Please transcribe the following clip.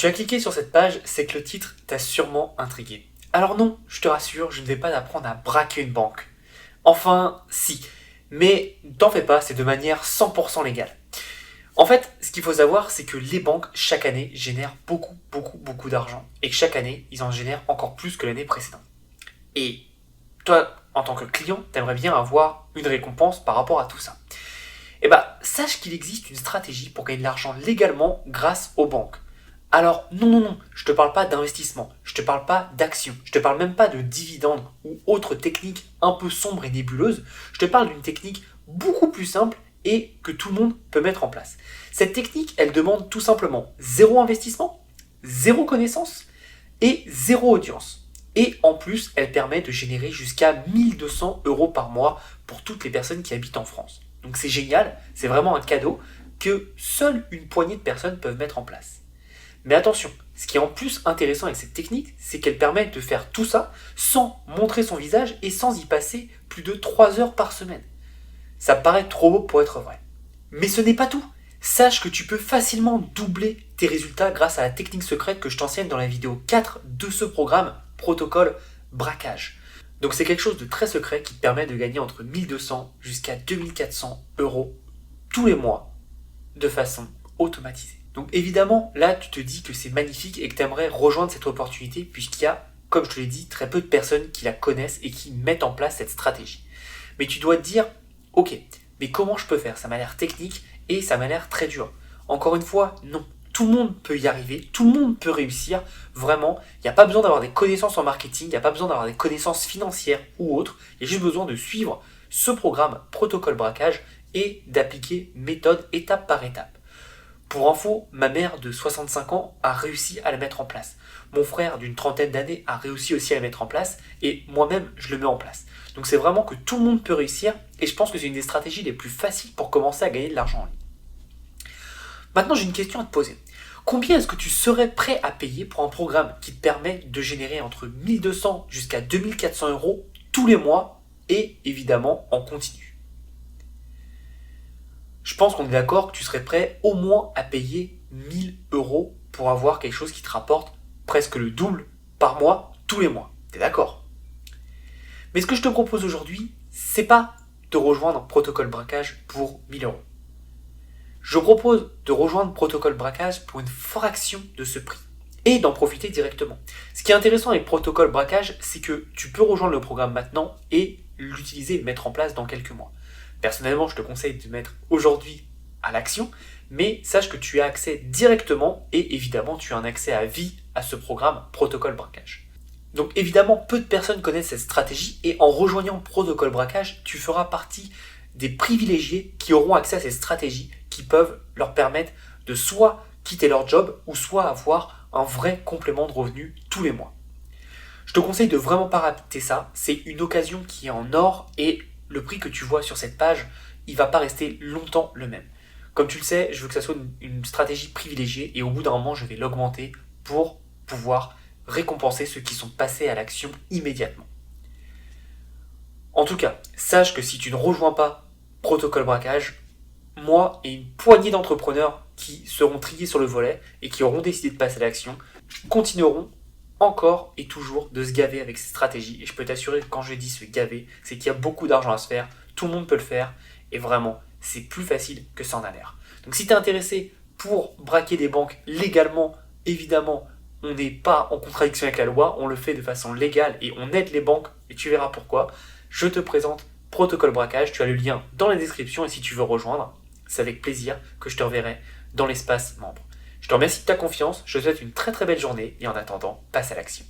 Tu as cliqué sur cette page, c'est que le titre t'a sûrement intrigué. Alors non, je te rassure, je ne vais pas t'apprendre à braquer une banque. Enfin, si. Mais t'en fais pas, c'est de manière 100% légale. En fait, ce qu'il faut savoir, c'est que les banques, chaque année, génèrent beaucoup d'argent. Et que chaque année, ils en génèrent encore plus que l'année précédente. Et toi, en tant que client, t'aimerais bien avoir une récompense par rapport à tout ça. Eh ben, sache qu'il existe une stratégie pour gagner de l'argent légalement grâce aux banques. Alors, non, je te parle pas d'investissement, je te parle pas d'action, je te parle même pas de dividendes ou autres techniques un peu sombres et nébuleuses, je te parle d'une technique beaucoup plus simple et que tout le monde peut mettre en place. Cette technique, elle demande tout simplement zéro investissement, zéro connaissance et zéro audience. Et en plus, elle permet de générer jusqu'à 1200 euros par mois pour toutes les personnes qui habitent en France. Donc c'est génial, c'est vraiment un cadeau que seule une poignée de personnes peuvent mettre en place. Mais attention, ce qui est en plus intéressant avec cette technique, c'est qu'elle permet de faire tout ça sans montrer son visage et sans y passer plus de 3 heures par semaine. Ça paraît trop beau pour être vrai. Mais ce n'est pas tout. Sache que tu peux facilement doubler tes résultats grâce à la technique secrète que je t'enseigne dans la vidéo 4 de ce programme, protocole braquage. Donc c'est quelque chose de très secret qui te permet de gagner entre 1200 jusqu'à 2400 euros tous les mois de façon automatisée. Donc évidemment, là tu te dis que c'est magnifique et que tu aimerais rejoindre cette opportunité puisqu'il y a, comme je te l'ai dit, très peu de personnes qui la connaissent et qui mettent en place cette stratégie. Mais tu dois te dire, ok, mais comment je peux faire? Ça m'a l'air technique et ça m'a l'air très dur. Encore une fois, non. Tout le monde peut y arriver, tout le monde peut réussir. Vraiment, il n'y a pas besoin d'avoir des connaissances en marketing, il n'y a pas besoin d'avoir des connaissances financières ou autres. Il y a juste besoin de suivre ce programme protocole braquage et d'appliquer méthode étape par étape. Pour info, ma mère de 65 ans a réussi à la mettre en place. Mon frère d'une trentaine d'années a réussi aussi à la mettre en place et moi-même je le mets en place. Donc c'est vraiment que tout le monde peut réussir et je pense que c'est une des stratégies les plus faciles pour commencer à gagner de l'argent en ligne. Maintenant j'ai une question à te poser. Combien est-ce que tu serais prêt à payer pour un programme qui te permet de générer entre 1200 jusqu'à 2400 euros tous les mois et évidemment en continu? Je pense qu'on est d'accord que tu serais prêt au moins à payer 1000 euros pour avoir quelque chose qui te rapporte presque le double par mois, tous les mois. T'es d'accord? Mais ce que je te propose aujourd'hui, c'est pas de rejoindre Protocole Braquage pour 1000 euros. Je propose de rejoindre Protocole Braquage pour une fraction de ce prix et d'en profiter directement. Ce qui est intéressant avec Protocole Braquage, c'est que tu peux rejoindre le programme maintenant et l'utiliser et le mettre en place dans quelques mois. Personnellement, je te conseille de te mettre aujourd'hui à l'action, mais sache que tu as accès directement et évidemment, tu as un accès à vie à ce programme Protocole Braquage. Donc évidemment, peu de personnes connaissent cette stratégie et en rejoignant Protocole Braquage, tu feras partie des privilégiés qui auront accès à ces stratégies qui peuvent leur permettre de soit quitter leur job ou soit avoir un vrai complément de revenus tous les mois. Je te conseille de vraiment pas rater ça, c'est une occasion qui est en or et le prix que tu vois sur cette page, il va pas rester longtemps le même. Comme tu le sais, je veux que ça soit une stratégie privilégiée et au bout d'un moment, je vais l'augmenter pour pouvoir récompenser ceux qui sont passés à l'action immédiatement. En tout cas, sache que si tu ne rejoins pas Protocole Braquage, moi et une poignée d'entrepreneurs qui seront triés sur le volet et qui auront décidé de passer à l'action, continueront encore et toujours de se gaver avec ces stratégies. Et je peux t'assurer que quand je dis se gaver, c'est qu'il y a beaucoup d'argent à se faire, tout le monde peut le faire, et vraiment, c'est plus facile que ça en a l'air. Donc si tu es intéressé pour braquer des banques légalement, évidemment, on n'est pas en contradiction avec la loi, on le fait de façon légale et on aide les banques, et tu verras pourquoi. Je te présente Protocole Braquage, tu as le lien dans la description, et si tu veux rejoindre, c'est avec plaisir que je te reverrai dans l'espace membre. Je te remercie de ta confiance, je te souhaite une très très belle journée et en attendant, passe à l'action.